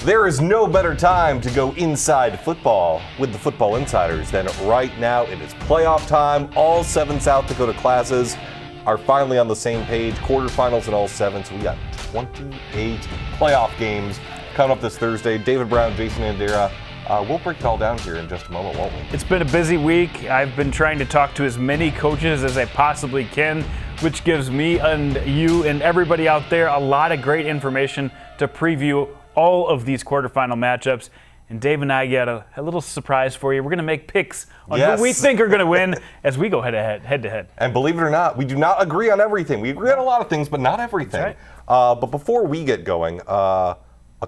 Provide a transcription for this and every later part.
There is no better time to go inside football with the Football Insiders than right now. It is playoff time. All 7 South Dakota classes are finally on the same page. Quarterfinals in all 7, so we got 28 playoff games coming up this Thursday. David Brown, Jason Andera. We'll break it all down here in just a moment, won't we? It's been a busy week. I've been trying to talk to as many coaches as I possibly can, which gives me and you and everybody out there a lot of great information to preview all of these quarterfinal matchups. And Dave and I got a little surprise for you. We're going to make picks on who we think are going to win as we go head to head. And believe it or not, we do not agree on everything. We agree on a lot of things, but not everything. That's right. But before we get going,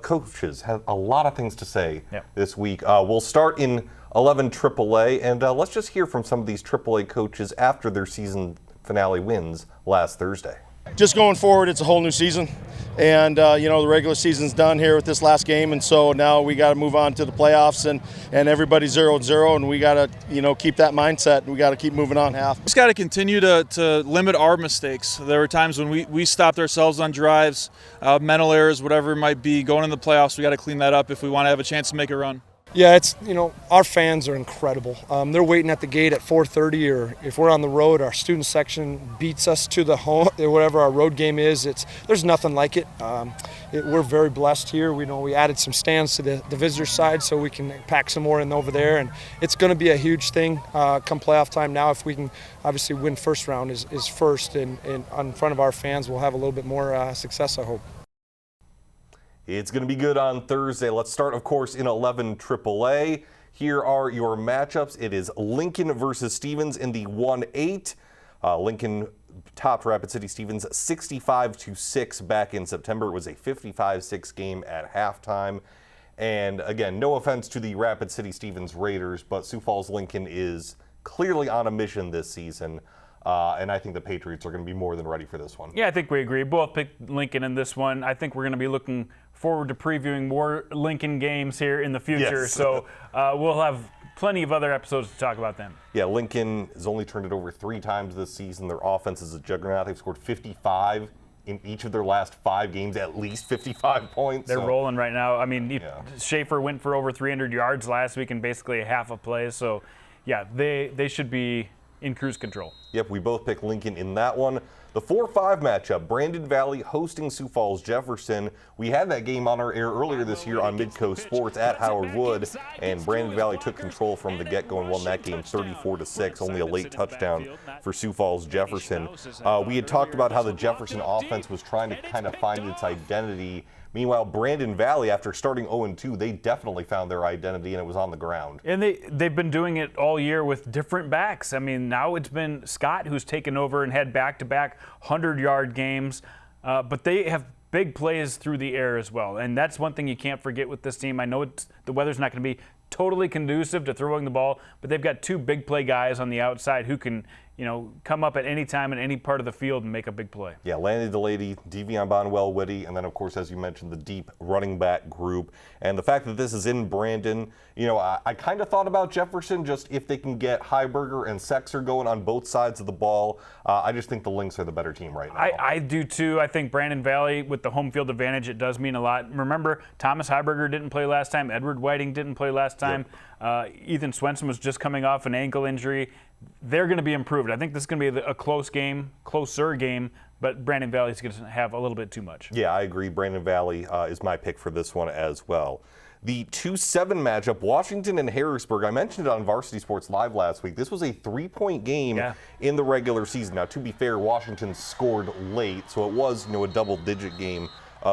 coaches have a lot of things to say this week. We'll start in 11 AAA, and let's just hear from some of these AAA coaches after their season finale wins last Thursday. Just going forward, it's a whole new season. And, the regular season's done here with this last game, and so now we got to move on to the playoffs, and everybody's 0-0, and we got to, keep that mindset, and we got to keep moving on half. Just got to continue to limit our mistakes. There were times when we stopped ourselves on drives, mental errors, whatever it might be. Going in the playoffs, we got to clean that up if we want to have a chance to make a run. Yeah, it's, our fans are incredible. They're waiting at the gate at 4:30, or if we're on the road, our student section beats us to the home, whatever our road game is. There's nothing like it. We're very blessed here. We added some stands to the visitor side so we can pack some more in over there, and it's going to be a huge thing come playoff time. Now, if we can obviously win first round is first, and in front of our fans, we'll have a little bit more success, I hope. It's going to be good on Thursday. Let's start, of course, in 11 AAA. Here are your matchups. It is Lincoln versus Stevens in the 1-8. Lincoln topped Rapid City Stevens 65-6 back in September. It was a 55-6 game at halftime. And again, no offense to the Rapid City Stevens Raiders, but Sioux Falls Lincoln is clearly on a mission this season. And I think the Patriots are going to be more than ready for this one. Yeah, I think we agree. Both picked Lincoln in this one. I think we're going to be looking forward to previewing more Lincoln games here in the future. Yes. So we'll have plenty of other episodes to talk about them. Yeah, Lincoln has only turned it over 3 times this season. Their offense is a juggernaut. They've scored 55 in each of their last 5 games, at least 55 points. They're rolling right now. I mean, Schaefer went for over 300 yards last week in basically a half a play. So, yeah, they should be in cruise control. Yep, we both picked Lincoln in that one. The 4-5 matchup, Brandon Valley hosting Sioux Falls Jefferson. We had that game on our air earlier this year on Midco Sports at Howard Wood, and Brandon Valley took control from the get-go and won that game 34-6, only a late touchdown for Sioux Falls Jefferson. We had talked about how the Jefferson offense was trying to kind of find its identity. Meanwhile, Brandon Valley, after starting 0-2, they definitely found their identity, and it was on the ground. And they've been doing it all year with different backs. I mean, now it's been Scott who's taken over and had back-to-back 100-yard games, but they have big plays through the air as well, and that's one thing you can't forget with this team. I know the weather's not going to be totally conducive to throwing the ball, but they've got 2 big play guys on the outside who can come up at any time in any part of the field and make a big play. Yeah, Landy DeLady, Devion Bonwell-Whitty, and then, of course, as you mentioned, the deep running back group. And the fact that this is in Brandon, I kind of thought about Jefferson, just if they can get Heiberger and Sexer going on both sides of the ball. I just think the Lynx are the better team right now. I do, too. I think Brandon Valley, with the home field advantage, it does mean a lot. Remember, Thomas Heiberger didn't play last time. Edward Whiting didn't play last time. Yep. Ethan Swenson was just coming off an ankle injury. They're going to be improved. I think this is going to be a closer game, but Brandon Valley is going to have a little bit too much. Yeah, I agree. Brandon Valley is my pick for this one as well. The 2-7 matchup, Washington and Harrisburg. I mentioned it on Varsity Sports Live last week. This was a 3-point game in the regular season. Now, to be fair, Washington scored late, so it was a double-digit game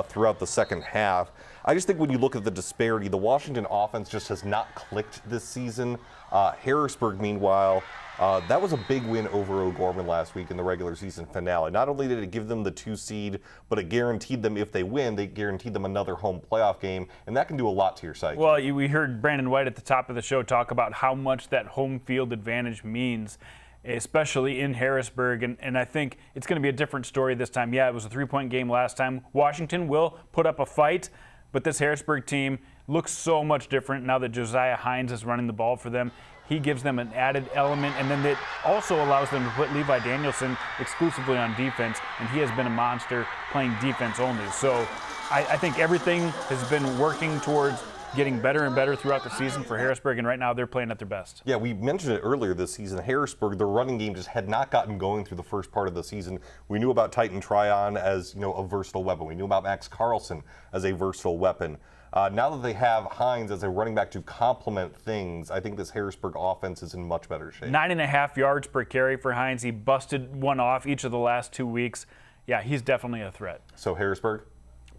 throughout the second half. I just think when you look at the disparity, the Washington offense just has not clicked this season. Harrisburg, meanwhile, that was a big win over O'Gorman last week in the regular season finale. Not only did it give them the 2 seed, but it guaranteed them, if they win, they guaranteed them another home playoff game, and that can do a lot to your psyche. Well, we heard Brandon White at the top of the show talk about how much that home field advantage means, especially in Harrisburg, and I think it's going to be a different story this time. Yeah, it was a 3-point game last time. Washington will put up a fight, But this Harrisburg team looks so much different now that Josiah Hines is running the ball for them. He gives them an added element, and then it also allows them to put Levi Danielson exclusively on defense, and he has been a monster playing defense only. So I think everything has been working towards getting better and better throughout the season for Harrisburg, and right now they're playing at their best. Yeah, we mentioned it earlier this season. Harrisburg, their running game just had not gotten going through the first part of the season. We knew about Titan Tryon as a versatile weapon. We knew about Max Carlson as a versatile weapon. Now that they have Hines as a running back to complement things, I think this Harrisburg offense is in much better shape. 9.5 yards per carry for Hines. He busted one off each of the last 2 weeks. Yeah, he's definitely a threat. So Harrisburg?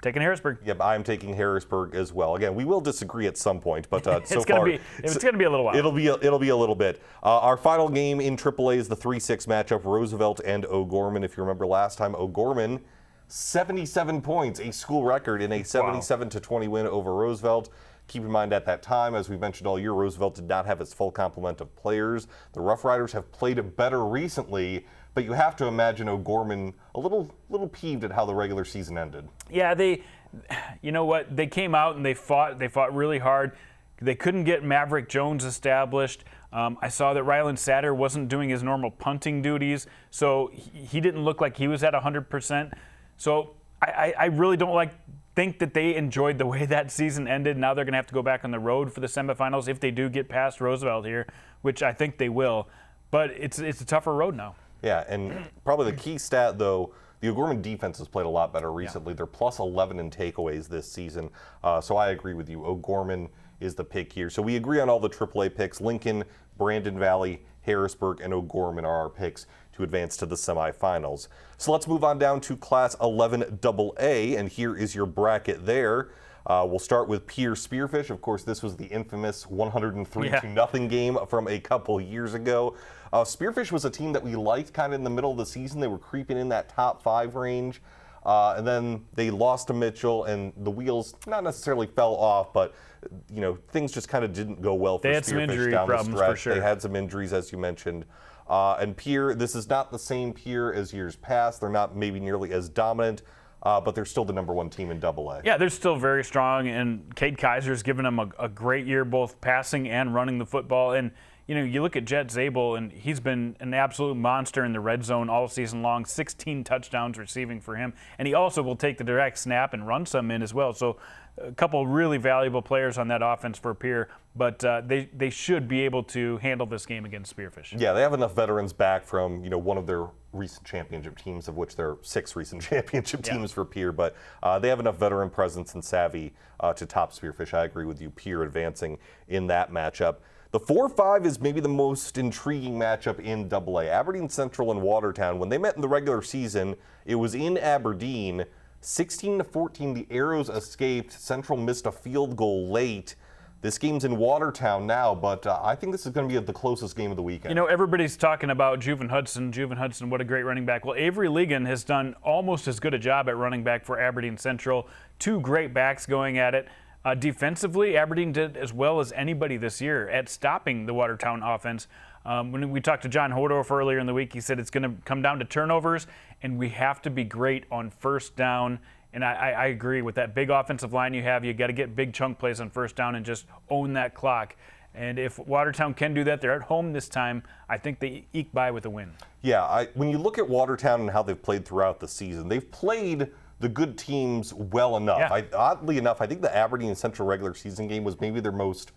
Taking Harrisburg. Yep, I'm taking Harrisburg as well. Again, we will disagree at some point, but it's going to be a little while. It'll be a little bit. Our final game in AAA is the 3-6 matchup, Roosevelt and O'Gorman. If you remember last time, O'Gorman 77 points, a school record in a 77-20 win over Roosevelt. Keep in mind at that time, as we mentioned all year, Roosevelt did not have its full complement of players. The Rough Riders have played better recently, but you have to imagine O'Gorman a little peeved at how the regular season ended. Yeah, you know what? They came out and they fought really hard. They couldn't get Maverick Jones established. I saw that Rylan Satter wasn't doing his normal punting duties, so he didn't look like he was at 100%. So I really don't think that they enjoyed the way that season ended. Now they're going to have to go back on the road for the semifinals if they do get past Roosevelt here, which I think they will. But it's a tougher road now. Yeah, and probably the key stat, though, the O'Gorman defense has played a lot better recently. Yeah. They're plus 11 in takeaways this season. So I agree with you. O'Gorman is the pick here. So we agree on all the AAA picks. Lincoln, Brandon Valley, Harrisburg, and O'Gorman are our picks to advance to the semifinals. So let's move on down to Class 11 AA, and here is your bracket there. We'll start with Pierre Spearfish. Of course, this was the infamous 103-0 game from a couple years ago. Spearfish was a team that we liked kind of in the middle of the season. They were creeping in that top 5 range. And then they lost to Mitchell, and the wheels not necessarily fell off, but things just kind of didn't go well for Spearfish. They had some injury down problems the stretch. for sure. They had some injuries, as you mentioned. And Pierre, this is not the same Pierre as years past. They're not maybe nearly as dominant, but they're still the #1 team in AA. Yeah, they're still very strong, and Cade Kaiser's given them a great year, both passing and running the football. And you look at Jet Zabel, and he's been an absolute monster in the red zone all season long, 16 touchdowns receiving for him. And he also will take the direct snap and run some in as well. So a couple really valuable players on that offense for Pierre, but they should be able to handle this game against Spearfish. Yeah, they have enough veterans back from one of their recent championship teams, of which there are 6 recent championship teams for Pierre, but they have enough veteran presence and savvy to top Spearfish. I agree with you, Pierre advancing in that matchup. The 4-5 is maybe the most intriguing matchup in AA. Aberdeen Central and Watertown, when they met in the regular season, it was in Aberdeen. 16-14, the Arrows escaped. Central missed a field goal late. This game's in Watertown now, but I think this is going to be the closest game of the weekend. Everybody's talking about Juven Hudson. Juven Hudson, what a great running back. Well, Avery Ligon has done almost as good a job at running back for Aberdeen Central. 2 great backs going at it. Defensively, Aberdeen did as well as anybody this year at stopping the Watertown offense. When we talked to John Hodorf earlier in the week, he said it's going to come down to turnovers, and we have to be great on first down. And I agree with that big offensive line you have. You got to get big chunk plays on first down and just own that clock. And if Watertown can do that, they're at home this time. I think they eke by with a win. Yeah, when you look at Watertown and how they've played throughout the season, they've played the good teams well enough. Yeah. Oddly enough, I think the Aberdeen Central regular season game was maybe their most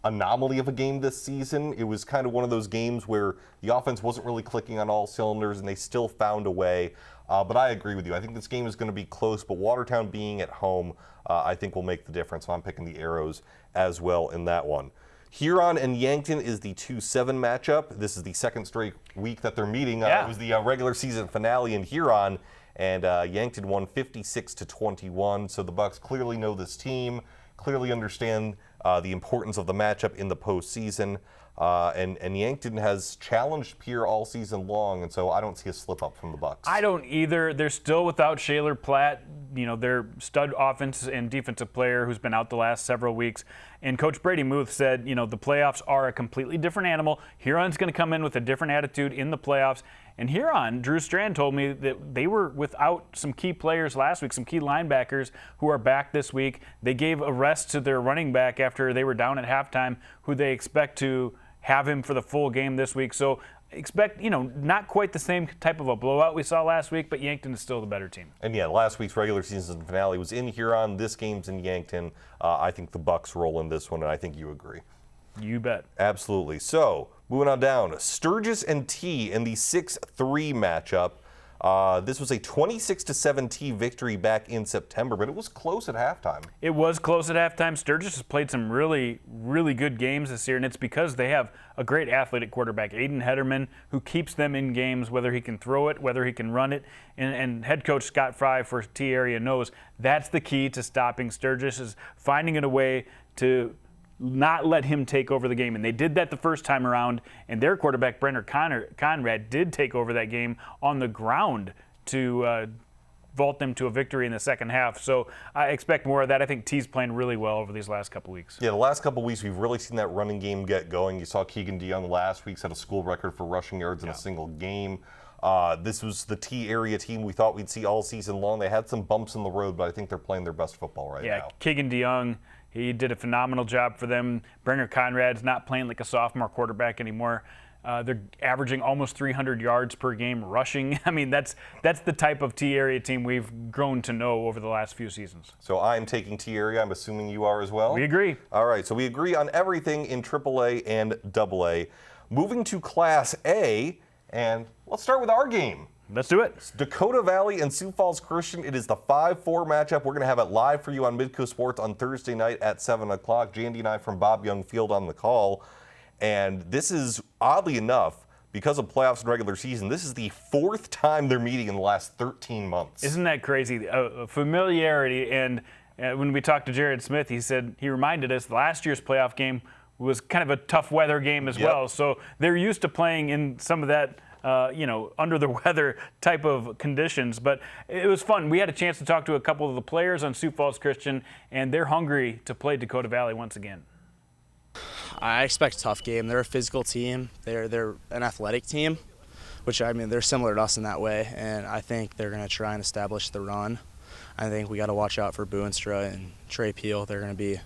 anomaly of a game this season. It was kind of one of those games where the offense wasn't really clicking on all cylinders, and they still found a way. But I agree with you. I think this game is going to be close, but Watertown being at home, I think will make the difference. So I'm picking the Arrows as well in that one. Huron and Yankton is the 2-7 matchup. This is the second straight week that they're meeting. It was the regular season finale in Huron, and Yankton won 56-21. So the Bucks clearly know this team, clearly understand the importance of the matchup in the postseason. And Yankton has challenged Pierre all season long, and so I don't see a slip up from the Bucks. I don't either. They're still without Shaler Platt, their stud offensive and defensive player who's been out the last several weeks. And Coach Brady Muth said, the playoffs are a completely different animal. Huron's going to come in with a different attitude in the playoffs. And Huron, Drew Strand told me that they were without some key players last week, some key linebackers who are back this week. They gave a rest to their running back after they were down at halftime, who they expect to have him for the full game this week. So expect, not quite the same type of a blowout we saw last week, but Yankton is still the better team. And yeah, last week's regular season finale was in Huron. This game's in Yankton. I think the Bucks roll in this one, and I think you agree. You bet. Absolutely. So, moving on down, Sturgis and T in the 6-3 matchup. This was a 26-7 T victory back in September, but it was close at halftime. It was close at halftime. Sturgis has played some really, really good games this year, and it's because they have a great athlete at quarterback, Aiden Hederman, who keeps them in games, whether he can throw it, whether he can run it. And head coach Scott Fry for T area knows that's the key to stopping Sturgis, is finding a way to not let him take over the game. And they did that the first time around, and their quarterback, Brenner Conrad, did take over that game on the ground to vault them to a victory in the second half. So I expect more of that. I think T's playing really well over these last couple weeks. Yeah, the last couple weeks we've really seen that running game get going. You saw Keegan DeYoung last week set a school record for rushing yards in a single game. This was the T area team we thought we'd see all season long. They had some bumps in the road, but I think they're playing their best football right now. Yeah, Keegan DeYoung, he did a phenomenal job for them. Brenner Conrad's not playing like a sophomore quarterback anymore. They're averaging almost 300 yards per game rushing. I mean, that's the type of T area team we've grown to know over the last few seasons. So I'm taking T area. I'm assuming you are as well? We agree. All right, so we agree on everything in AAA and AA. Moving to Class A, and let's start with our game. Let's do it. It's Dakota Valley and Sioux Falls Christian. It is the 5-4 matchup. We're going to have it live for you on Midco Sports on Thursday night at 7 o'clock. Jandy and I from Bob Young Field on the call. And this is, oddly enough, because of playoffs and regular season, this is the fourth time they're meeting in the last 13 months. Isn't that crazy? Familiarity. And when we talked to Jared Smith, he reminded us last year's playoff game was kind of a tough weather game as well. So they're used to playing in some of that under the weather type of conditions. But it was fun. We had a chance to talk to a couple of the players on Sioux Falls Christian, and they're hungry to play Dakota Valley once again. I expect a tough game. They're a physical team. They're an athletic team, which, I mean, they're similar to us in that way, and I think they're going to try and establish the run. I think we got to watch out for Boonstra and Trey Peel. They're going to be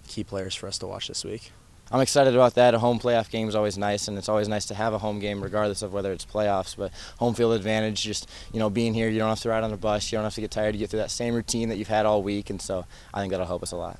key players for us to watch this week. I'm excited about that. A home playoff game is always nice, and it's always nice to have a home game regardless of whether it's playoffs. But home field advantage, just being here, you don't have to ride on the bus, you don't have to get tired, you get through that same routine that you've had all week, and so I think that'll help us a lot.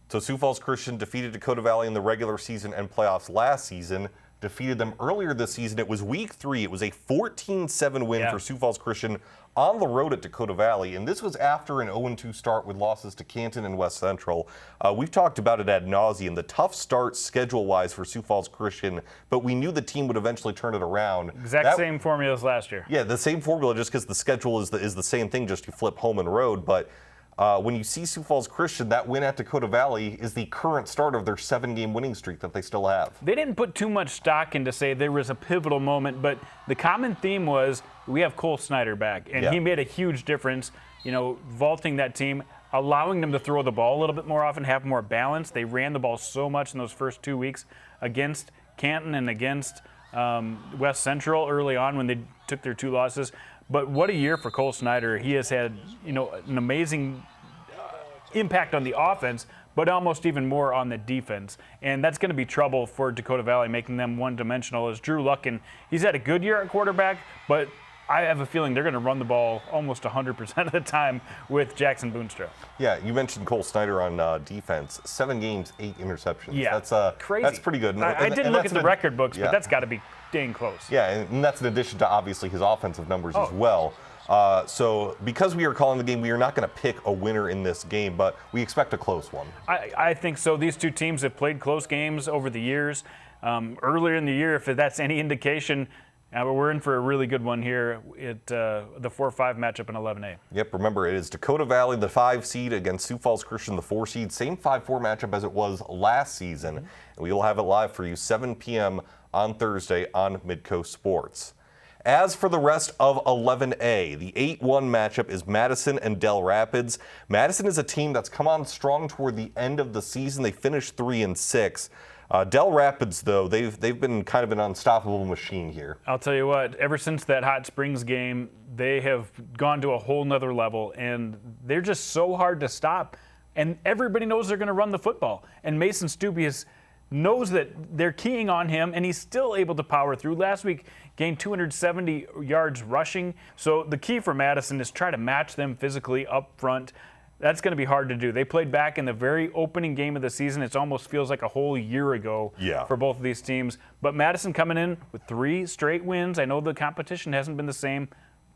So Sioux Falls Christian defeated Dakota Valley in the regular season and playoffs last season. Defeated them earlier this season. It was week 3. It was a 14-7 win for Sioux Falls Christian on the road at Dakota Valley. And this was after an 0-2 start with losses to Canton and West Central. We've talked about it ad nauseum. The tough start schedule-wise for Sioux Falls Christian, but we knew the team would eventually turn it around. Same formula as last year. Yeah, the same formula, just because the schedule is the same thing, just you flip home and road. But when you see Sioux Falls Christian, that win at Dakota Valley is the current start of their 7-game winning streak that they still have. They didn't put too much stock into say there was a pivotal moment, but the common theme was we have Cole Snyder back, and he made a huge difference, vaulting that team, allowing them to throw the ball a little bit more often, have more balance. They ran the ball so much in those first 2 weeks against Canton and against West Central early on when they took their 2 losses. But what a year for Cole Snyder. He has had, an amazing impact on the offense, but almost even more on the defense. And that's going to be trouble for Dakota Valley, making them one-dimensional. As Drew Luckin, he's had a good year at quarterback, but I have a feeling they're going to run the ball almost 100% of the time with Jackson Boonstra. Yeah, you mentioned Cole Snyder on defense. 7 games, 8 interceptions. Yeah, that's crazy. That's pretty good. I didn't look at the record books, but that's got to be dang close. Yeah, and that's in addition to obviously his offensive numbers as well. So because we are calling the game, we are not going to pick a winner in this game, but we expect a close one. I think so. These two teams have played close games over the years. Earlier in the year, if that's any indication, we're in for a really good one here at the 4-5 matchup in 11A. Yep, remember, it is Dakota Valley, the 5 seed, against Sioux Falls Christian, the 4 seed. Same 5-4 matchup as it was last season. And we will have it live for you 7 p.m. on Thursday on Midco Sports. As for the rest of 11A, the 8-1 matchup is Madison and Del Rapids. Madison is a team that's come on strong toward the end of the season. They finished 3-6. Del Rapids, though, they've been kind of an unstoppable machine here. I'll tell you what, ever since that Hot Springs game, they have gone to a whole nother level, and they're just so hard to stop. And everybody knows they're going to run the football. And Mason Stupius knows that they're keying on him, and he's still able to power through. Last week, gained 270 yards rushing. So the key for Madison is try to match them physically up front. That's going to be hard to do. They played back in the very opening game of the season. It almost feels like a whole year ago for both of these teams. But Madison coming in with 3 straight wins. I know the competition hasn't been the same,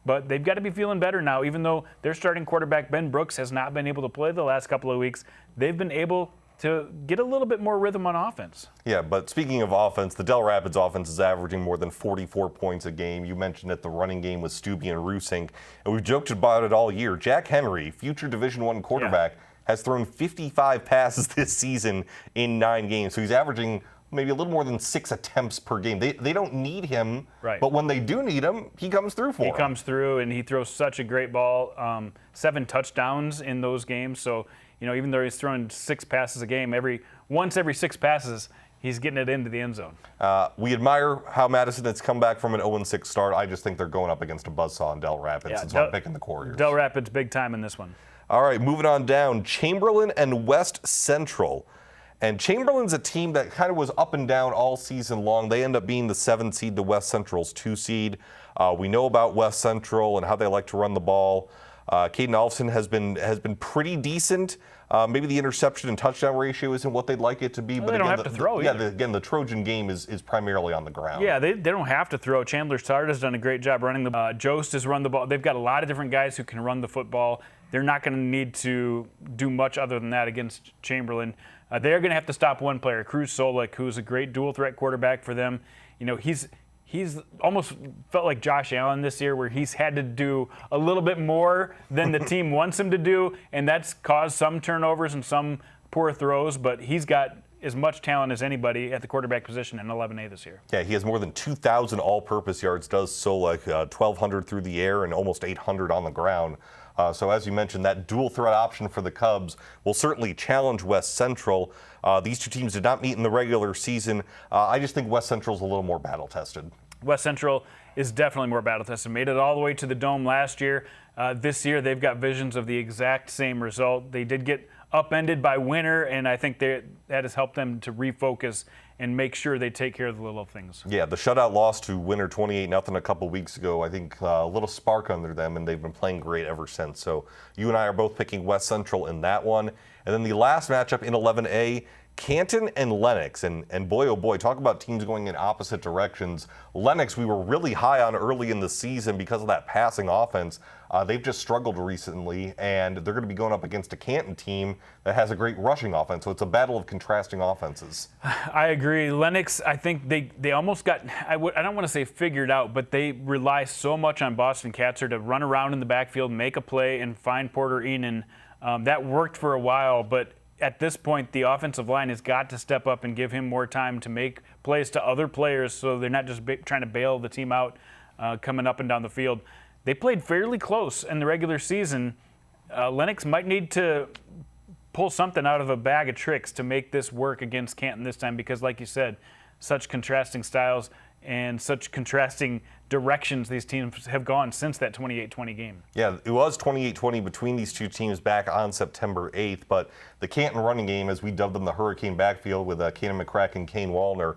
but they've got to be feeling better now. Even though their starting quarterback, Ben Brooks, has not been able to play the last couple of weeks, they've been able to get a little bit more rhythm on offense. Yeah, but speaking of offense, the Del Rapids offense is averaging more than 44 points a game. You mentioned that the running game with Stubbe and Rusink, and we've joked about it all year. Jack Henry, future Division I quarterback, has thrown 55 passes this season in 9 games. So he's averaging maybe a little more than 6 attempts per game. They don't need him, but when they do need him, he comes through for them. He comes through, and he throws such a great ball. 7 touchdowns in those games. So, even though he's throwing 6 passes a game, once every 6 passes, he's getting it into the end zone. We admire how Madison has come back from an 0-6 start. I just think they're going up against a buzzsaw in Del Rapids, and so I'm picking the Warriors. Del Rapids big time in this one. All right, moving on down. Chamberlain and West Central. And Chamberlain's a team that kind of was up and down all season long. They end up being the 7 seed to West Central's 2 seed. We know about West Central and how they like to run the ball. Caden Alfson has been pretty decent. Maybe the interception and touchdown ratio isn't what they'd like it to be. But they don't have to throw either. Again, the Trojan game is primarily on the ground. Yeah, they don't have to throw. Chandler Sard has done a great job running the ball. Jost has run the ball. They've got a lot of different guys who can run the football. They're not going to need to do much other than that against Chamberlain. They're going to have to stop one player, Cruz Solik, who's a great dual threat quarterback for them. He's almost felt like Josh Allen this year, where he's had to do a little bit more than the team wants him to do, and that's caused some turnovers and some poor throws, but he's got as much talent as anybody at the quarterback position in 11A this year. Yeah, he has more than 2,000 all-purpose yards, does Solik, 1,200 through the air and almost 800 on the ground. So as you mentioned, that dual threat option for the Cubs will certainly challenge West Central. These two teams did not meet in the regular season. I just think West Central's a little more battle-tested. West Central is definitely more battle-tested. Made it all the way to the Dome last year. This year, they've got visions of the exact same result. They did get upended by Winter, and I think that has helped them to refocus and make sure they take care of the little things. Yeah, the shutout loss to Winter 28-0 a couple weeks ago, I think a little spark under them, and they've been playing great ever since. So you and I are both picking West Central in that one. And then the last matchup in 11A, Canton and Lennox. And boy, oh boy, talk about teams going in opposite directions. Lennox, we were really high on early in the season because of that passing offense. They've just struggled recently, and they're going to be going up against a Canton team that has a great rushing offense. So it's a battle of contrasting offenses. I agree. Lennox, I think they almost got, I don't want to say figured out, but they rely so much on Boston Katzer to run around in the backfield, make a play, and find Porter Enan. That worked for a while, but at this point, the offensive line has got to step up and give him more time to make plays to other players so they're not just trying to bail the team out coming up and down the field. They played fairly close in the regular season. Lennox might need to pull something out of a bag of tricks to make this work against Canton this time because, like you said, such contrasting styles and such contrasting directions these teams have gone since that 28-20 game. Yeah, it was 28-20 between these two teams back on September 8th, but the Canton running game, as we dubbed them the Hurricane backfield with Kanan McCracken and Kane Wallner,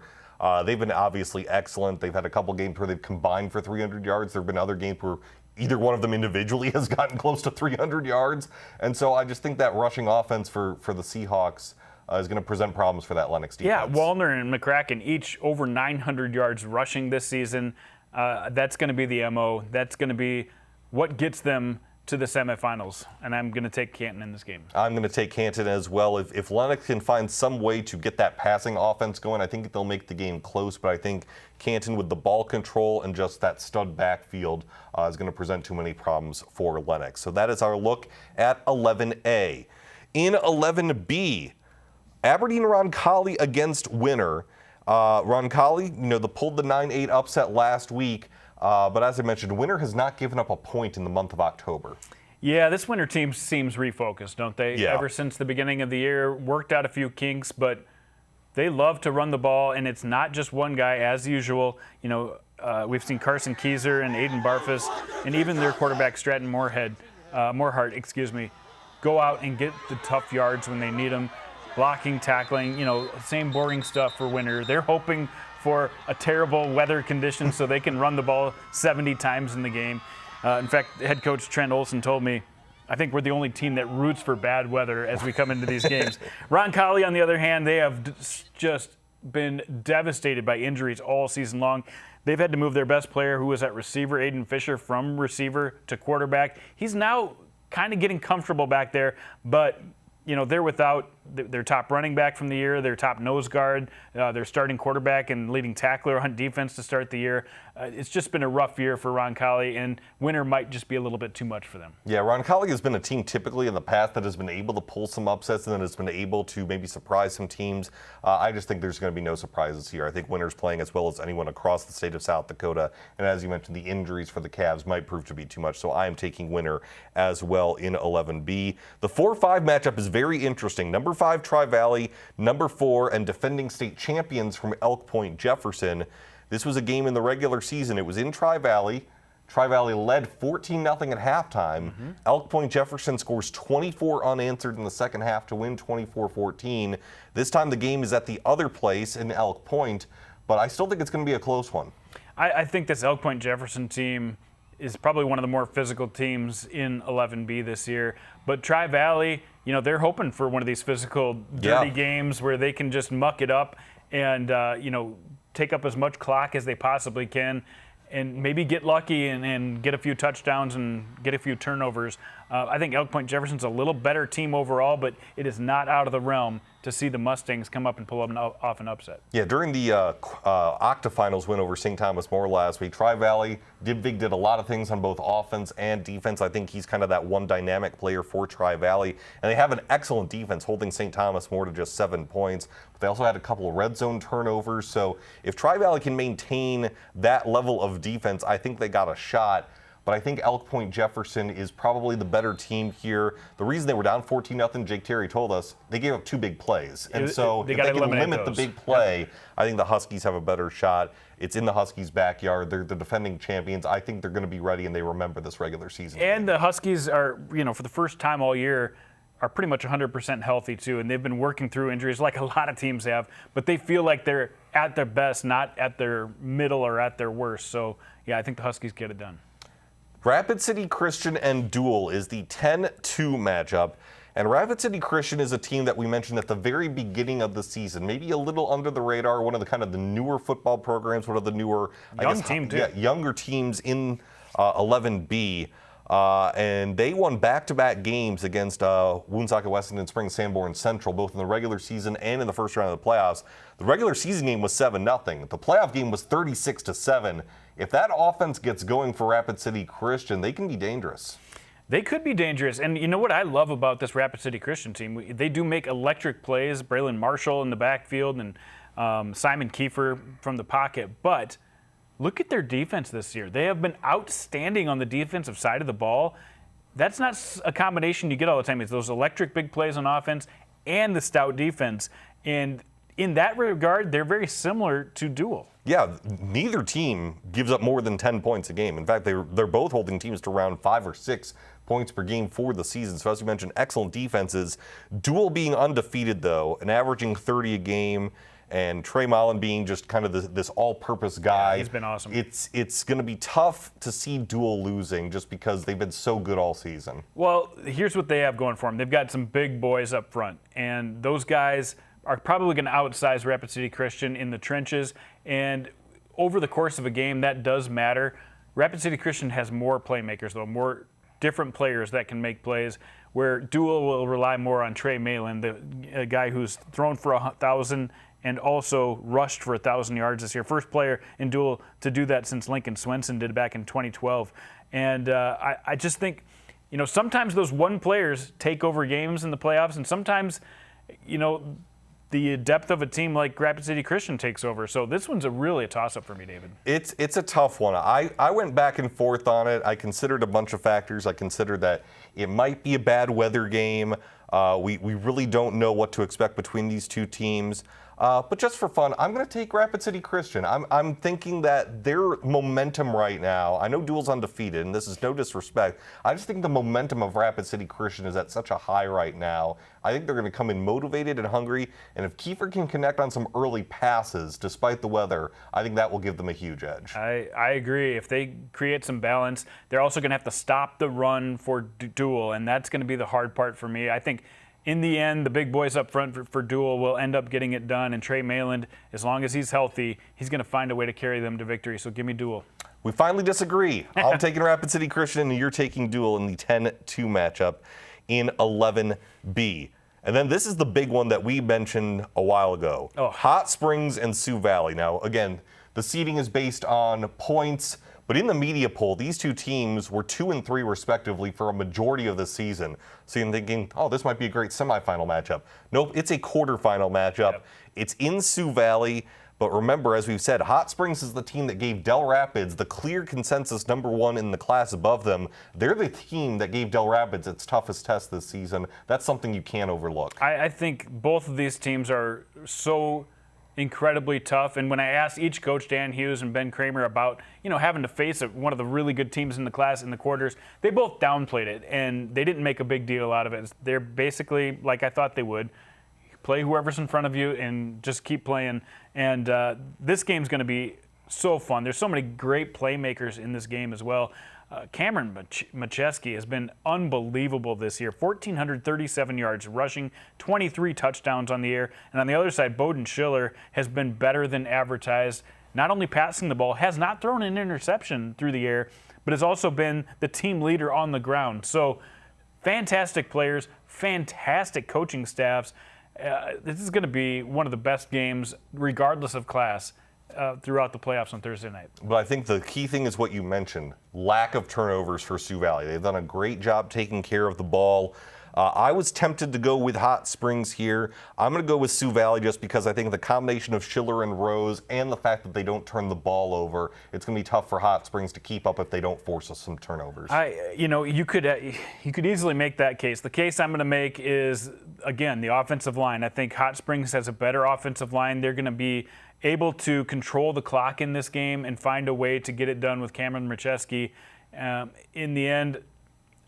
they've been obviously excellent. They've had a couple games where they've combined for 300 yards. There have been other games where either one of them individually has gotten close to 300 yards. And so I just think that rushing offense for the Seahawks is going to present problems for that Lennox defense. Yeah, Wallner and McCracken each over 900 yards rushing this season. That's going to be the MO. That's going to be what gets them to the semifinals, and I'm going to take Canton in this game. I'm going to take Canton as well. If Lennox can find some way to get that passing offense going, I think they'll make the game close, but I think Canton with the ball control and just that stud backfield is going to present too many problems for Lennox. So that is our look at 11A. In 11B, Aberdeen Roncalli against Winter. Roncalli, they pulled the 9-8 upset last week, but as I mentioned, Winter has not given up a point in the month of October. Yeah, this Winter team seems refocused, don't they? Yeah. Ever since the beginning of the year, worked out a few kinks, but they love to run the ball, and it's not just one guy as usual. We've seen Carson Keyser and Aiden Barfus, and even their quarterback Stratton Morehart, go out and get the tough yards when they need them, blocking, tackling, same boring stuff for Winter. They're hoping for a terrible weather condition so they can run the ball 70 times in the game. In fact, head coach Trent Olson told me, I think we're the only team that roots for bad weather as we come into these games. Roncalli, on the other hand, they have just been devastated by injuries all season long. They've had to move their best player, who was at receiver, Aiden Fisher, from receiver to quarterback. He's now kind of getting comfortable back there, but they're without their top running back from the year, their top nose guard, their starting quarterback and leading tackler on defense to start the year. It's just been a rough year for Roncalli, and winter might just be a little bit too much for them. Yeah, Roncalli has been a team typically in the past that has been able to pull some upsets and then has been able to maybe surprise some teams. I just think there's going to be no surprises here. I think winter's playing as well as anyone across the state of South Dakota, and as you mentioned, the injuries for the Cavs might prove to be too much, so I am taking winter as well in 11B. The 4-5 matchup is very interesting. Number 5 Tri-Valley, number 4, and defending state champions from Elk Point Jefferson. This was a game in the regular season. It was in Tri-Valley. Tri-Valley led 14-0 at halftime. Elk Point Jefferson scores 24 unanswered in the second half to win 24-14. This time the game is at the other place in Elk Point, but I still think it's going to be a close one. I think this Elk Point Jefferson team is probably one of the more physical teams in 11B this year. But Tri-Valley, they're hoping for one of these physical, dirty games where they can just muck it up and, take up as much clock as they possibly can and maybe get lucky and get a few touchdowns and get a few turnovers. I think Elk Point Jefferson's a little better team overall, but it is not out of the realm to see the Mustangs come up and pull off an upset. Yeah, during the octafinals win over St. Thomas More last week, Tri-Valley did a lot of things on both offense and defense. I think he's kind of that one dynamic player for Tri-Valley. And they have an excellent defense, holding St. Thomas More to just 7 points. But they also had a couple of red zone turnovers. So if Tri-Valley can maintain that level of defense, I think they got a shot. But I think Elk Point Jefferson is probably the better team here. The reason they were down 14-0, Jake Terry told us, they gave up 2 big plays. And so if they can limit the big play, I think the Huskies have a better shot. It's in the Huskies' backyard. They're the defending champions. I think they're going to be ready, and they remember this regular season. And the Huskies are, for the first time all year, are pretty much 100% healthy, too. And they've been working through injuries like a lot of teams have. But they feel like they're at their best, not at their middle or at their worst. So, yeah, I think the Huskies get it done. Rapid City Christian and Dual is the 10-2 matchup. And Rapid City Christian is a team that we mentioned at the very beginning of the season, maybe a little under the radar, one of the newer football programs, one of the newer, younger teams in 11B. And they won back-to-back games against Woonsocket Weston and Spring Sanborn Central, both in the regular season and in the first round of the playoffs. The regular season game was 7-0. The playoff game was 36-7. If that offense gets going for Rapid City Christian, they can be dangerous. They could be dangerous. And you know what I love about this Rapid City Christian team? They do make electric plays. Braylon Marshall in the backfield and Simon Kiefer from the pocket. But look at their defense this year. They have been outstanding on the defensive side of the ball. That's not a combination you get all the time. It's those electric big plays on offense and the stout defense. And in that regard, they're very similar to Dual. Yeah, neither team gives up more than 10 points a game. In fact, they're both holding teams to around 5 or 6 points per game for the season. So as you mentioned, excellent defenses. Dual being undefeated, though, and averaging 30 a game, and Trey Mullen being just kind of this all-purpose guy. Yeah, he's been awesome. It's going to be tough to see Dual losing just because they've been so good all season. Well, here's what they have going for them. They've got some big boys up front, and those guys are probably going to outsize Rapid City Christian in the trenches. And over the course of a game, that does matter. Rapid City Christian has more playmakers, though, more different players that can make plays, where Dual will rely more on Trey Malin, the guy who's thrown for 1,000 and also rushed for 1,000 yards this year. First player in Dual to do that since Lincoln Swenson did back in 2012. And I just think, sometimes those one players take over games in the playoffs, and sometimes, the depth of a team like Rapid City Christian takes over. So this one's really a toss-up for me, David. It's a tough one. I went back and forth on it. I considered a bunch of factors. I considered that it might be a bad weather game. We really don't know what to expect between these two teams. But just for fun, I'm going to take Rapid City Christian. I'm thinking that their momentum right now, I know Dual's undefeated, and this is no disrespect. I just think the momentum of Rapid City Christian is at such a high right now. I think they're going to come in motivated and hungry, and if Kiefer can connect on some early passes despite the weather, I think that will give them a huge edge. I agree. If they create some balance, they're also going to have to stop the run for Dual, and that's going to be the hard part for me. I think in the end, the big boys up front for Dual will end up getting it done, and Trey Mayland, as long as he's healthy, he's going to find a way to carry them to victory. So give me Dual. We finally disagree. I'm taking Rapid City Christian, and you're taking Dual in the 10-2 matchup in 11B. And then this is the big one that we mentioned a while ago. Hot Springs and Sioux Valley. Now, again, the seeding is based on points, but in the media poll, these two teams were 2 and 3 respectively for a majority of the season. So you're thinking, oh, this might be a great semifinal matchup. Nope, it's a quarterfinal matchup. Yep. It's in Sioux Valley. But remember, as we've said, Hot Springs is the team that gave Del Rapids the clear consensus #1 in the class above them. They're the team that gave Del Rapids its toughest test this season. That's something you can't overlook. I think both of these teams are so incredibly tough. And when I asked each coach, Dan Hughes and Ben Kramer, about having to face one of the really good teams in the class in the quarters, they both downplayed it, and they didn't make a big deal out of it. They're basically like I thought they would. Play whoever's in front of you and just keep playing. And this game's going to be so fun. There's so many great playmakers in this game as well. Cameron Macheski has been unbelievable this year. 1,437 yards rushing, 23 touchdowns on the air. And on the other side, Bowden Schiller has been better than advertised. Not only passing the ball, has not thrown an interception through the air, but has also been the team leader on the ground. So fantastic players, fantastic coaching staffs. This is going to be one of the best games, regardless of class, throughout the playoffs on Thursday night. But I think the key thing is what you mentioned, lack of turnovers for Sioux Valley. They've done a great job taking care of the ball. I was tempted to go with Hot Springs here. I'm going to go with Sioux Valley just because I think the combination of Schiller and Rose and the fact that they don't turn the ball over, it's going to be tough for Hot Springs to keep up if they don't force us some turnovers. You could easily make that case. The case I'm going to make is, again, the offensive line. I think Hot Springs has a better offensive line. They're going to be able to control the clock in this game and find a way to get it done with Cameron Macheski. In the end,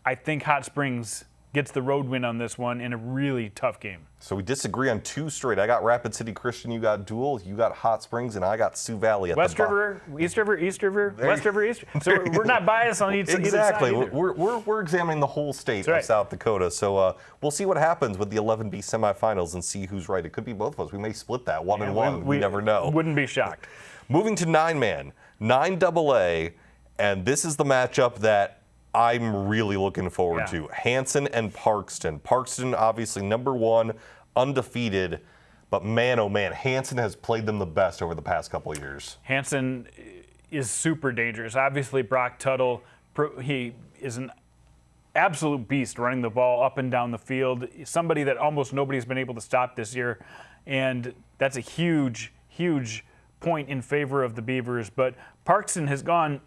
I think Hot Springs gets the road win on this one in a really tough game. So we disagree on 2 straight. I got Rapid City Christian, you got Dual, you got Hot Springs, and I got Sioux Valley at West the River, East River, East River, West River, East River. So we're not biased on either side. Exactly. We're examining the whole state of South Dakota. So we'll see what happens with the 11B semifinals and see who's right. It could be both of us. We may split that 1-1. We never know. Wouldn't be shocked. Moving to 9-man, 9AA, and this is the matchup that I'm really looking forward to. Hanson and Parkston. Parkston, obviously, #1, undefeated. But man, oh man, Hanson has played them the best over the past couple of years. Hanson is super dangerous. Obviously, Brock Tuttle, he is an absolute beast running the ball up and down the field. Somebody that almost nobody's been able to stop this year. And that's a huge, huge point in favor of the Beavers. But Parkston has gone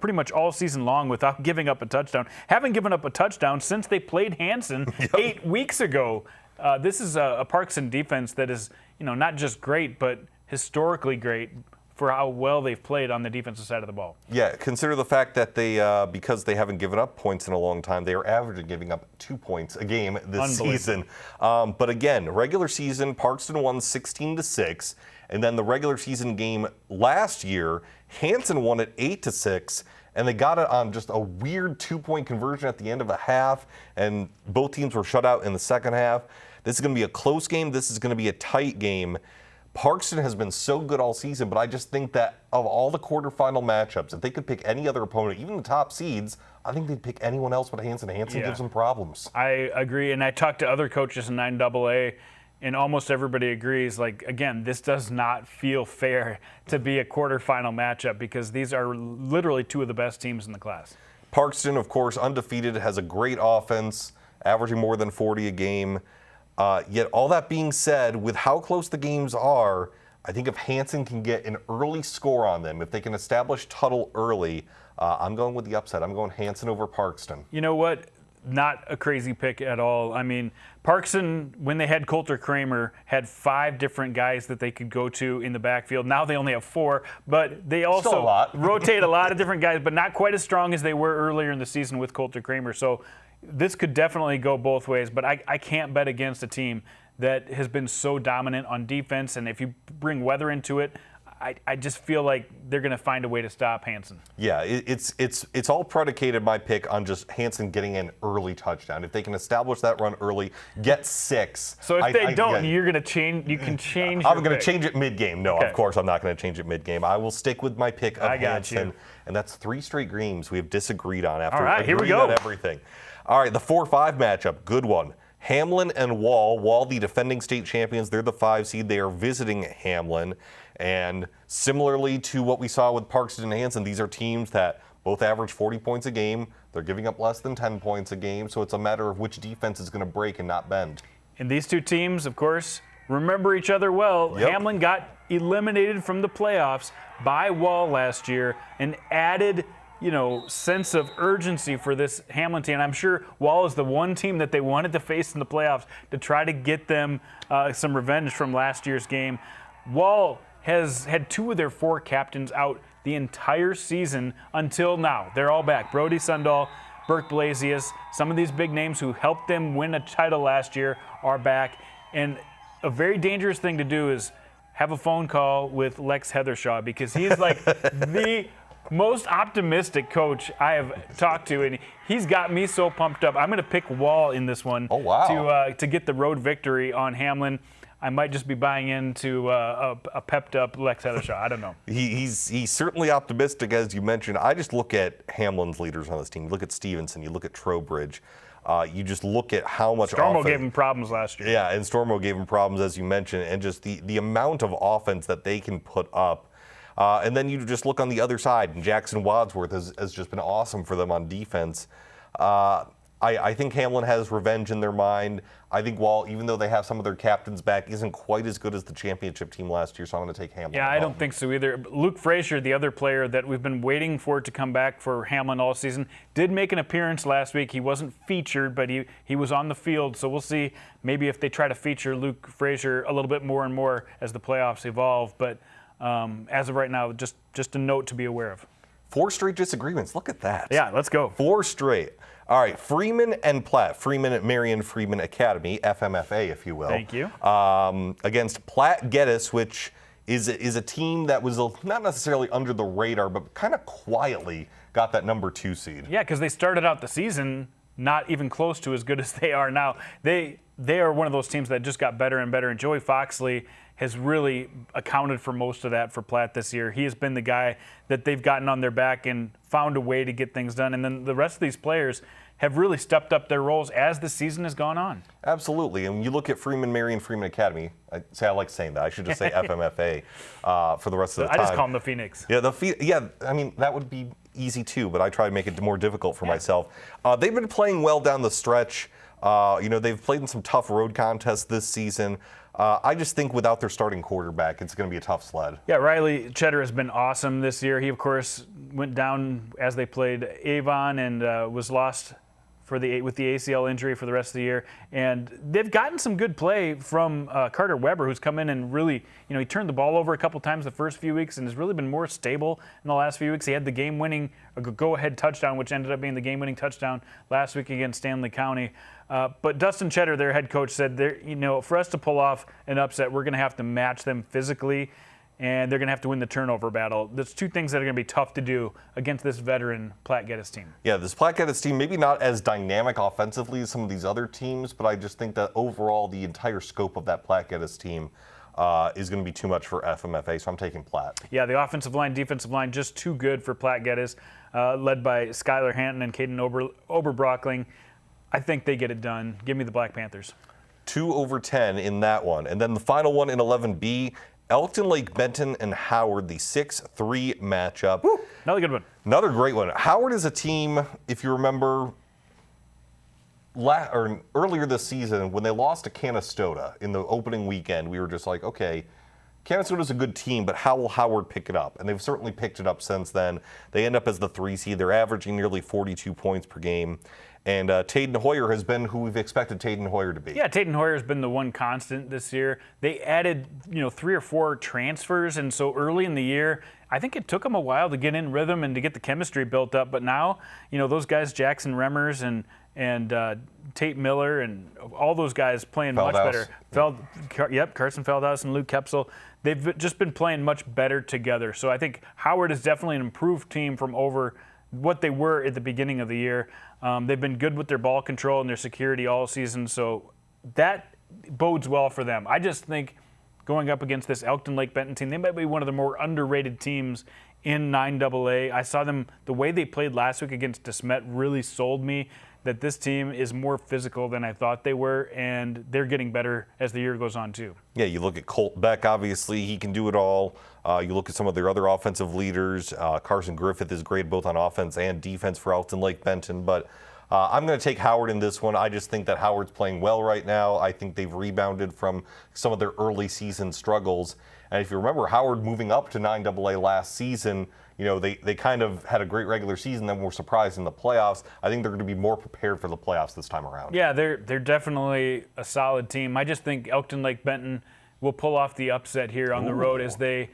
pretty much all season long without giving up a touchdown. Haven't given up a touchdown since they played Hanson 8 weeks ago. This is a Parkston defense that is, not just great, but historically great for how well they've played on the defensive side of the ball. Yeah, consider the fact that they, because they haven't given up points in a long time, they are averaging giving up 2 points a game this season. But again, regular season, Parkston won 16-6. And then the regular season game last year, Hanson won it 8-6, and they got it on just a weird 2-point conversion at the end of a half, and both teams were shut out in the second half. This is going to be a close game. This is going to be a tight game. Parkston has been so good all season, but I just think that of all the quarterfinal matchups, if they could pick any other opponent, even the top seeds, I think they'd pick anyone else but Hanson. Hanson gives them problems. I agree, and I talked to other coaches in 9AA, and almost everybody agrees, again, this does not feel fair to be a quarterfinal matchup because these are literally 2 of the best teams in the class. Parkston, of course, undefeated, has a great offense, averaging more than 40 a game. Yet all that being said, with how close the games are, I think if Hanson can get an early score on them, if they can establish Tuttle early, I'm going with the upset. I'm going Hanson over Parkston. You know what? not a crazy pick at all. I mean, Parkson, when they had Coulter Kramer, had 5 different guys that they could go to in the backfield. Now they only have 4, but they also rotate a lot of different guys, but not quite as strong as they were earlier in the season with Coulter Kramer. So this could definitely go both ways, but I can't bet against a team that has been so dominant on defense, and if you bring weather into it, I just feel like they're going to find a way to stop Hansen. Yeah, it's all predicated, my pick, on just Hansen getting an early touchdown. If they can establish that run early, get 6. So if they don't, you're going to change. You can change. I'm going to change it mid-game. No, of course I'm not going to change it mid-game. I will stick with my pick of Hansen, and that's 3 straight games we have disagreed on after agreeing on everything. All right, the 4-5 matchup, good one. Hamlin and Wall. Wall, the defending state champions, they're the 5 seed. They are visiting Hamlin. And similarly to what we saw with Parkson and Hansen, these are teams that both average 40 points a game. They're giving up less than 10 points a game, so it's a matter of which defense is going to break and not bend. And these 2 teams, of course, remember each other well. Hamlin got eliminated from the playoffs by Wall last year, and added sense of urgency for this Hamlin team. And I'm sure Wall is the one team that they wanted to face in the playoffs to try to get them some revenge from last year's game. Wall has had 2 of their 4 captains out the entire season until now. They're all back. Brody Sundahl, Burke Blasius, some of these big names who helped them win a title last year are back. And a very dangerous thing to do is have a phone call with Lex Heathershaw, because he's like the most optimistic coach I have talked to, and he's got me so pumped up. I'm going to pick Wall in this one to get the road victory on Hamlin. I might just be buying into a pepped-up Lex Heathershaw. I don't know. He's certainly optimistic, as you mentioned. I just look at Hamlin's leaders on this team. You look at Stevenson. You look at Trowbridge. You just look at how much Stormo gave him problems last year. Yeah, and Stormo gave him problems, as you mentioned, and just the amount of offense that they can put up. And then you just look on the other side, and Jackson Wadsworth has just been awesome for them on defense. I think Hamlin has revenge in their mind. I think Wall, even though they have some of their captains back, isn't quite as good as the championship team last year, so I'm going to take Hamlin. Yeah, I don't think so either. Luke Frazier, the other player that we've been waiting for to come back for Hamlin all season, did make an appearance last week. He wasn't featured, but he was on the field, so we'll see maybe if they try to feature Luke Frazier a little bit more and more as the playoffs evolve. But as of right now, just a note to be aware of. 4 straight disagreements. Look at that. Yeah, let's go. 4 straight. All right, Freeman and Platt. Freeman at Marion Freeman Academy, FMFA, if you will. Thank you. Against Platt Geddes, which is a team that was not necessarily under the radar, but kind of quietly got that number 2 seed. Yeah, because they started out the season not even close to as good as they are now. They are one of those teams that just got better and better, and Joey Foxley has really accounted for most of that for Platt this year. He has been the guy that they've gotten on their back and found a way to get things done. And then the rest of these players have really stepped up their roles as the season has gone on. Absolutely. And you look at Marion Freeman Academy. I like saying that. I should just say FMFA for the rest of the time. I just call them the Phoenix. Yeah, I mean, that would be easy too, but I try to make it more difficult for myself. They've been playing well down the stretch. They've played in some tough road contests this season. I just think without their starting quarterback, it's going to be a tough sled. Yeah, Riley Cheddar has been awesome this year. He, of course, went down as they played Avon and was lost with the ACL injury for the rest of the year. And they've gotten some good play from Carter Weber, who's come in and really, he turned the ball over a couple times the first few weeks and has really been more stable in the last few weeks. He had the game-winning go-ahead touchdown, which ended up being the game-winning touchdown last week against Stanley County. But Dustin Cheddar, their head coach, said, for us to pull off an upset, we're going to have to match them physically, and they're going to have to win the turnover battle. There's 2 things that are going to be tough to do against this veteran Platt Geddes team. Yeah, this Platt Geddes team, maybe not as dynamic offensively as some of these other teams, but I just think that overall the entire scope of that Platt Geddes team is going to be too much for FMFA, so I'm taking Platt. Yeah, the offensive line, defensive line, just too good for Platt Geddes, led by Skylar Hanton and Caden Oberbrockling. I think they get it done. Give me the Black Panthers. 2/10 in that one. And then the final one in 11B, Elkton Lake Benton and Howard, the 6-3 matchup. Woo, another good one. Another great one. Howard is a team, if you remember, earlier this season when they lost to Canastota in the opening weekend, we were just like, okay, Canastota's a good team, but how will Howard pick it up? And they've certainly picked it up since then. They end up as the 3 seed. They're averaging nearly 42 points per game. And Taden Hoyer has been who we've expected Taden Hoyer to be. Yeah, Taden Hoyer has been the one constant this year. They added, 3 or 4 transfers, and so early in the year, I think it took them a while to get in rhythm and to get the chemistry built up. But now, those guys, Jackson Remmers and Tate Miller and all those guys playing much better. Carson Feldhaus and Luke Kepsel. They've just been playing much better together. So I think Howard is definitely an improved team from over what they were at the beginning of the year. They've been good with their ball control and their security all season, so that bodes well for them. I just think going up against this Elkton Lake Benton team, they might be one of the more underrated teams in 9AA. I saw them, the way they played last week against DeSmet really sold me that this team is more physical than I thought they were, and they're getting better as the year goes on too. Yeah, you look at Colt Beck, obviously, he can do it all. You look at some of their other offensive leaders. Carson Griffith is great both on offense and defense for Elkton Lake Benton, but I'm going to take Howard in this one. I just think that Howard's playing well right now. I think they've rebounded from some of their early season struggles. And if you remember, Howard moving up to 9AA last season, they kind of had a great regular season, then were surprised in the playoffs. I think they're going to be more prepared for the playoffs this time around. Yeah, they're definitely a solid team. I just think Elkton Lake Benton will pull off the upset here on the road as they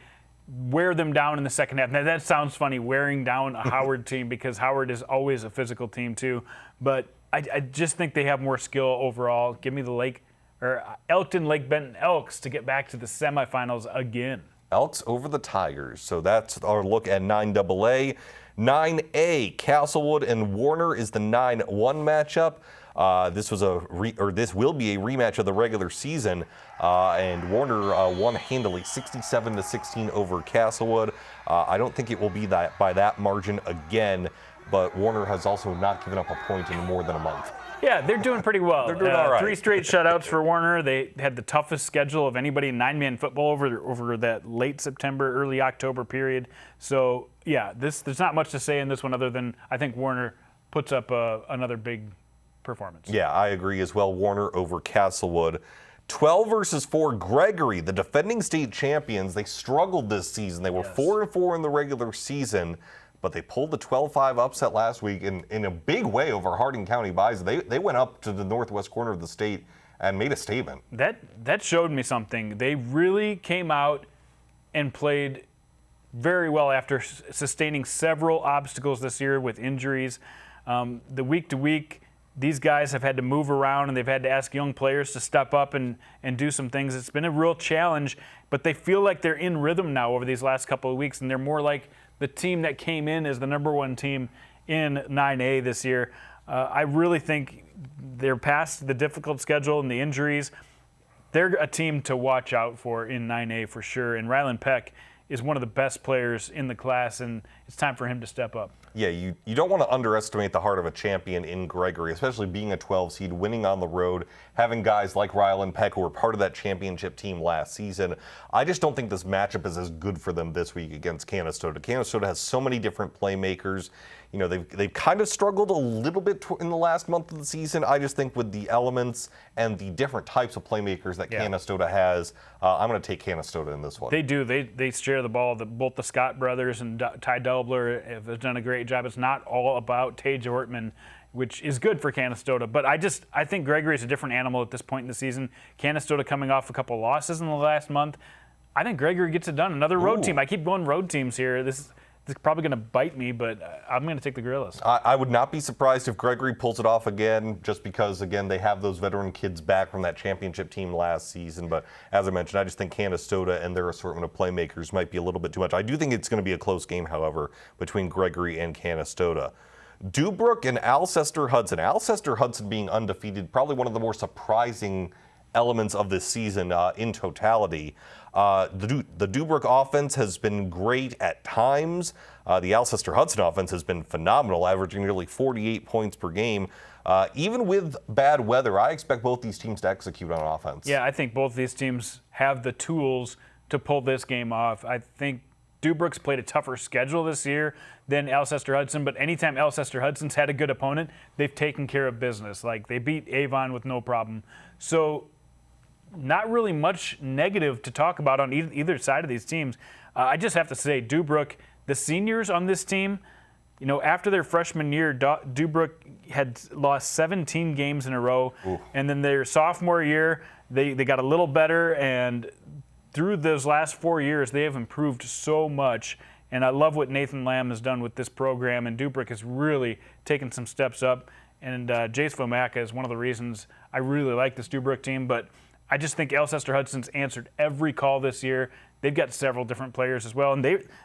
wear them down in the second half. Now, that sounds funny, wearing down a Howard team, because Howard is always a physical team too. But I just think they have more skill overall. Give me the Elkton Lake Benton Elks to get back to the semifinals again. Elks over the Tigers. So that's our look at 9AA. 9A, Castlewood and Warner is the 9-1 matchup. This will be a rematch of the regular season, and Warner won handily, 67-16 over Castlewood. I don't think it will be that by that margin again, but Warner has also not given up a point in more than a month. Yeah, they're doing pretty well. They're doing all right. 3 straight shutouts for Warner. They had the toughest schedule of anybody in 9-man football over that late September, early October period. So, yeah, there's not much to say in this one other than I think Warner puts up another big performance. Yeah, I agree as well. Warner over Castlewood. 12 versus 4, Gregory, the defending state champions. They struggled this season. They were 4-4 in the regular season, but they pulled the 12-5 upset last week in a big way over Hardin County Bison. They went up to the northwest corner of the state and made a statement. That showed me something. They really came out and played very well after sustaining several obstacles this year with injuries. The week to week, these guys have had to move around and they've had to ask young players to step up and do some things. It's been a real challenge, but they feel like they're in rhythm now over these last couple of weeks, and they're more like the team that came in as the #1 team in 9A this year. I really think they're past the difficult schedule and the injuries. They're a team to watch out for in 9A for sure, and Ryland Peck is one of the best players in the class, and it's time for him to step up. Yeah, you don't want to underestimate the heart of a champion in Gregory, especially being a 12 seed, winning on the road, having guys like Ryland Peck who were part of that championship team last season. I just don't think this matchup is as good for them this week against Canastota. Canastota has so many different playmakers. They've kind of struggled a little bit in the last month of the season. I just think with the elements and the different types of playmakers that Canastota has, I'm going to take Canastota in this one. They do. They share the ball. Both the Scott brothers and Ty Delbler have done a great job. It's not all about Tage Ortman, which is good for Canastota. But I think Gregory is a different animal at this point in the season. Canastota coming off a couple losses in the last month. I think Gregory gets it done. Another road team. I keep going road teams here. This is probably going to bite me, but I'm going to take the Gorillas. I would not be surprised if Gregory pulls it off again, just because, again, they have those veteran kids back from that championship team last season. But as I mentioned, I just think Canastota and their assortment of playmakers might be a little bit too much. I do think it's going to be a close game, however, between Gregory and Canastota. Dubrook and Alcester Hudson. Alcester Hudson being undefeated, probably one of the more surprising elements of this season in totality. The Dubrook offense has been great at times. The Alcester Hudson offense has been phenomenal, averaging nearly 48 points per game. Even with bad weather, I expect both these teams to execute on offense. Yeah, I think both these teams have the tools to pull this game off. I think Dubrook's played a tougher schedule this year than Alcester Hudson, but anytime Alcester Hudson's had a good opponent, they've taken care of business. Like, they beat Avon with no problem. So not really much negative to talk about on either side of these teams. I just have to say, Dubrook, the seniors on this team, after their freshman year, Dubrook had lost 17 games in a row. Ooh. And then their sophomore year, they got a little better. And through those last 4 years, they have improved so much. And I love what Nathan Lamb has done with this program. And Dubrook has really taken some steps up. And Jace Vomaka is one of the reasons I really like this Dubrook team. But I just think Alcester Hudson's answered every call this year. They've got several different players as well, and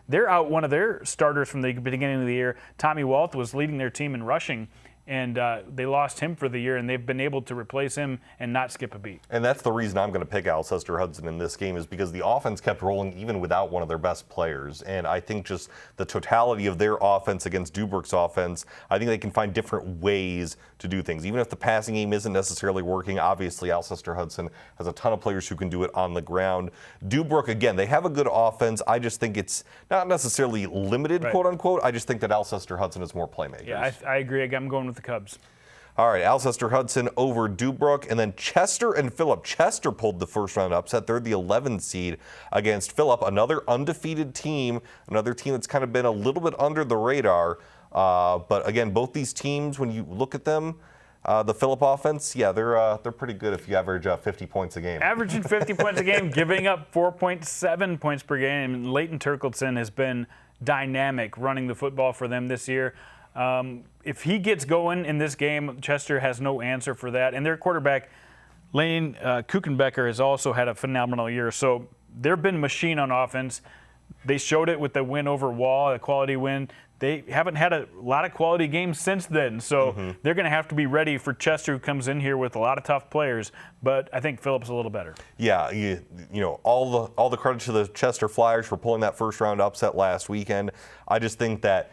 they're out one of their starters from the beginning of the year. Tommy Walt was leading their team in rushing, and they lost him for the year, and they've been able to replace him and not skip a beat. And that's the reason I'm going to pick Alcester Hudson in this game, is because the offense kept rolling even without one of their best players. And I think just the totality of their offense against Dubrook's offense, I think they can find different ways to do things. Even if the passing game isn't necessarily working, obviously Alcester Hudson has a ton of players who can do it on the ground. Dubrook, again, they have a good offense. I just think it's not necessarily limited, right, quote unquote. I just think that Alcester Hudson is more playmakers. Yeah, I agree. I'm going with the Cubs. All right, Alcester Hudson over Dubrook, and then Chester and Phillip. Chester pulled the first round upset. They're the 11th seed against Phillip, another undefeated team, another team that's kind of been a little bit under the radar. But again, both these teams, when you look at them, the Phillip offense, yeah, they're pretty good if you average 50 points a game. Averaging 50 points a game, giving up 4.7 points per game. And Leighton Turkleton has been dynamic running the football for them this year. If he gets going in this game, Chester has no answer for that. And their quarterback, Lane Kuchenbecker, has also had a phenomenal year. So they've been machine on offense. They showed it with the win over Wall, a quality win. They haven't had a lot of quality games since then. So they're going to have to be ready for Chester, who comes in here with a lot of tough players. But I think Phillip's a little better. Yeah, you know, all the credit to the Chester Flyers for pulling that first round upset last weekend. I just think that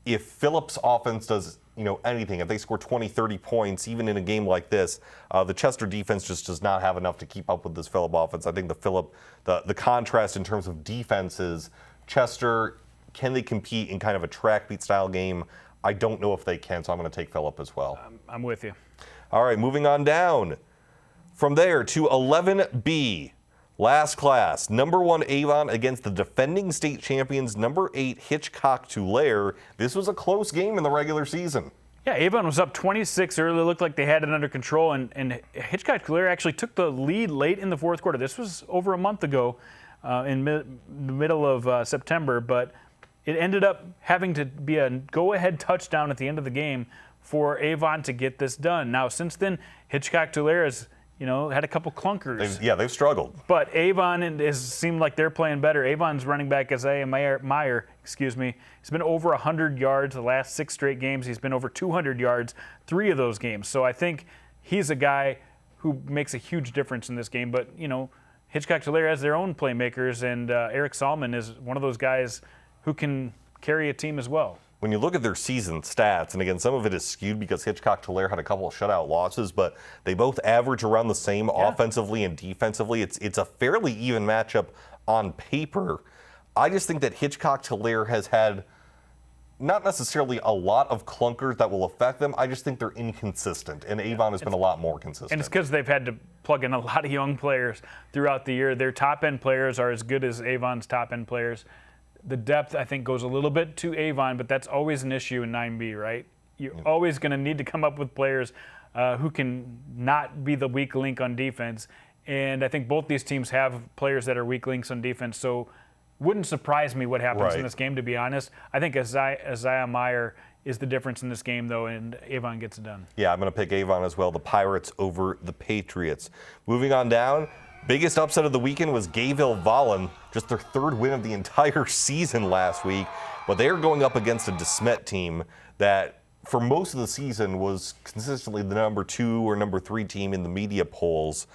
if Phillip's offense does, anything, if they score 20, 30 points, even in a game like this, the Chester defense just does not have enough to keep up with this Phillip offense. I think the contrast in terms of defenses, Chester, can they compete in kind of a track beat style game? I don't know if they can, so I'm going to take Phillip as well. I'm with you. All right, moving on down. From there to 11B. Last class, number 1 Avon against the defending state champions, number 8 Hitchcock Tulare. This was a close game in the regular season. Yeah, Avon was up 26 early. Looked like they had it under control, and Hitchcock Tulare actually took the lead late in the fourth quarter. This was over a month ago in the middle of September, but it ended up having to be a go-ahead touchdown at the end of the game for Avon to get this done. Now, since then, Hitchcock Tulare has had a couple clunkers. They've struggled. But Avon has seemed like they're playing better. Avon's running back, Isaiah Meyer, he's been over 100 yards the last 6 straight games. He's been over 200 yards 3 of those games. So I think he's a guy who makes a huge difference in this game. But, Hitchcock Tulare has their own playmakers, and Eric Salmon is one of those guys who can carry a team as well. When you look at their season stats, and again, some of it is skewed because Hitchcock Tulare had a couple of shutout losses, but they both average around the same offensively and defensively. It's a fairly even matchup on paper. I just think that Hitchcock Tulare has had not necessarily a lot of clunkers that will affect them. I just think they're inconsistent, and Avon has been a lot more consistent. And it's because they've had to plug in a lot of young players throughout the year. Their top-end players are as good as Avon's top-end players. The depth, I think, goes a little bit to Avon, but that's always an issue in 9B, right? You're always going to need to come up with players who can not be the weak link on defense. And I think both these teams have players that are weak links on defense, so wouldn't surprise me what happens in this game, to be honest. I think Isaiah Meyer is the difference in this game, though, and Avon gets it done. Yeah, I'm going to pick Avon as well, the Pirates over the Patriots. Moving on down. Biggest upset of the weekend was Gayville-Vollen, just their 3rd win of the entire season last week. But they are going up against a DeSmet team that, for most of the season, was consistently the number 2 or number 3 team in the media polls.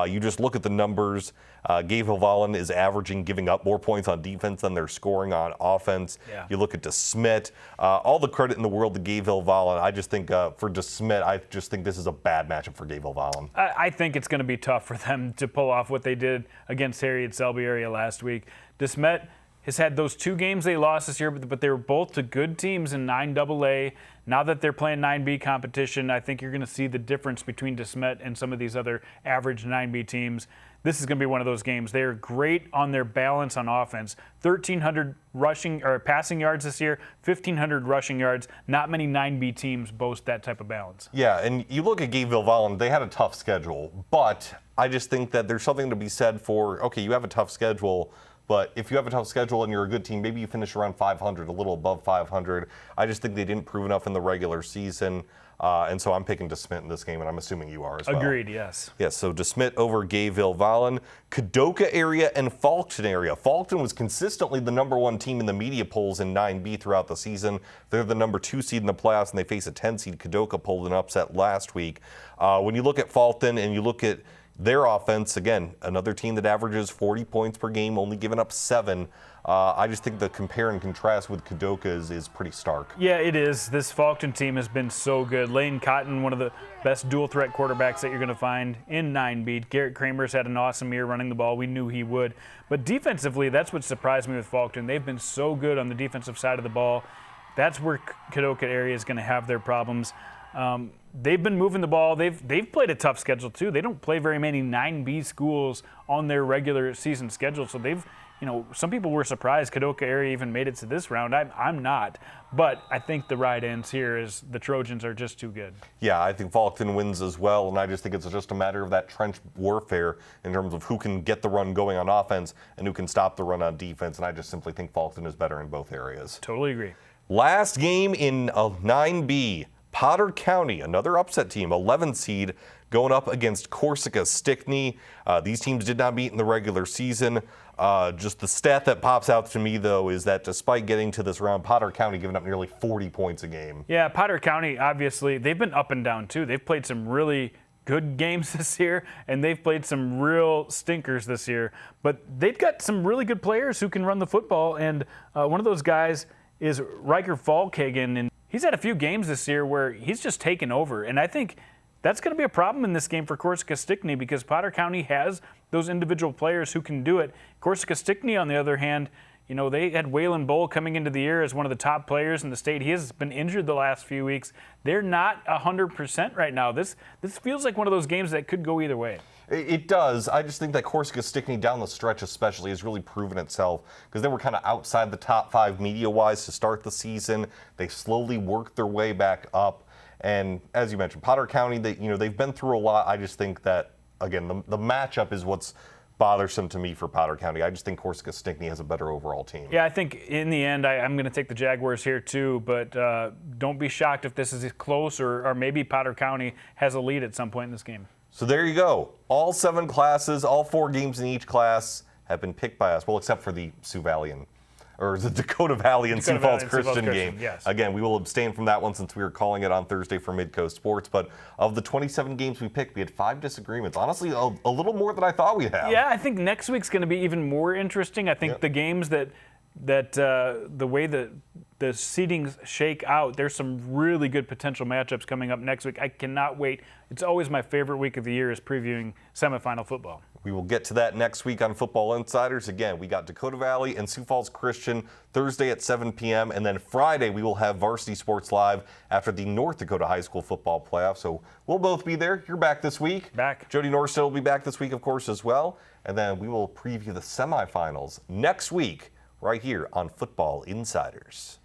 You just look at the numbers. Gayville-Vollen is averaging giving up more points on defense than they're scoring on offense. Yeah. You look at DeSmet. All the credit in the world to Gayville-Vollen. I just think for DeSmet, I just think this is a bad matchup for Gayville-Vollen. I think it's going to be tough for them to pull off what they did against Harriet Selby area last week. DeSmet has had those 2 games they lost this year, but they were both to good teams in 9AA. Now that they're playing 9B competition, I think you're going to see the difference between DeSmet and some of these other average 9B teams. This is going to be one of those games. They are great on their balance on offense. 1,300 rushing or passing yards this year, 1,500 rushing yards. Not many 9B teams boast that type of balance. Yeah, and you look at Gaveville-Volland, they had a tough schedule, but I just think that there's something to be said for, okay, you have a tough schedule, but if you have a tough schedule and you're a good team, maybe you finish around 500, a little above 500. I just think they didn't prove enough in the regular season. And so I'm picking DeSmet in this game, and I'm assuming you are as well. Agreed, yes. Yes, so DeSmet over Gaveville-Volland. Kadoka area and Faulkton area. Faulkton was consistently the #1 team in the media polls in 9B throughout the season. They're the #2 seed in the playoffs, and they face a 10 seed. Kadoka pulled an upset last week. When you look at Faulkton and you look at their offense, again, another team that averages 40 points per game, only giving up 7. I just think the compare and contrast with Kadoka is pretty stark. Yeah, it is. This Faulkton team has been so good. Lane Cotton, one of the best dual threat quarterbacks that you're going to find in 9B. Garrett Kramer's had an awesome year running the ball. We knew he would. But defensively, that's what surprised me with Faulkton. They've been so good on the defensive side of the ball. That's where Kadoka area is going to have their problems. They've been moving the ball. They've played a tough schedule too. They don't play very many 9B schools on their regular season schedule. So some people were surprised Kadoka area even made it to this round. I'm not. But I think the ride ends here as the Trojans are just too good. Yeah, I think Faulkton wins as well, and I just think it's just a matter of that trench warfare in terms of who can get the run going on offense and who can stop the run on defense, and I just simply think Faulkton is better in both areas. Totally agree. Last game in 9B. Potter County, another upset team, 11 seed, going up against Corsica Stickney. These teams did not meet in the regular season. Just the stat that pops out to me, though, is that despite getting to this round, Potter County giving up nearly 40 points a game. Yeah, Potter County, obviously, they've been up and down, too. They've played some really good games this year, and they've played some real stinkers this year. But they've got some really good players who can run the football, and one of those guys is Riker Falkhagen, and he's had a few games this year where he's just taken over, and I think that's going to be a problem in this game for Corsica Stickney because Potter County has those individual players who can do it. Corsica Stickney, on the other hand, they had Waylon Bull coming into the year as one of the top players in the state. He has been injured the last few weeks. They're not 100% right now. This feels like one of those games that could go either way. It does. I just think that Corsica Stickney down the stretch especially has really proven itself because they were kind of outside the top 5 media-wise to start the season. They slowly worked their way back up. And as you mentioned, Potter County, they've been through a lot. I just think that, again, the matchup is what's bothersome to me for Potter County. I just think Corsica Stickney has a better overall team. Yeah, I think in the end, I'm going to take the Jaguars here too, but don't be shocked if this is close or maybe Potter County has a lead at some point in this game. So there you go. All 7 classes, all 4 games in each class have been picked by us. Well, except for the Dakota Valley and Sioux Falls Christian game. Yes. Again, we will abstain from that one since we were calling it on Thursday for Midco Sports. But of the 27 games we picked, we had 5 disagreements. Honestly, a little more than I thought we'd have. Yeah, I think next week's going to be even more interesting. I think the games that the way the seedings shake out, there's some really good potential matchups coming up next week. I cannot wait. It's always my favorite week of the year is previewing semifinal football. We will get to that next week on Football Insiders. Again, we got Dakota Valley and Sioux Falls Christian Thursday at 7 p.m. And then Friday, we will have Varsity Sports Live after the North Dakota High School football playoff. So we'll both be there. You're back this week. Back. Jody Norstead will be back this week, of course, as well. And then we will preview the semifinals next week right here on Football Insiders.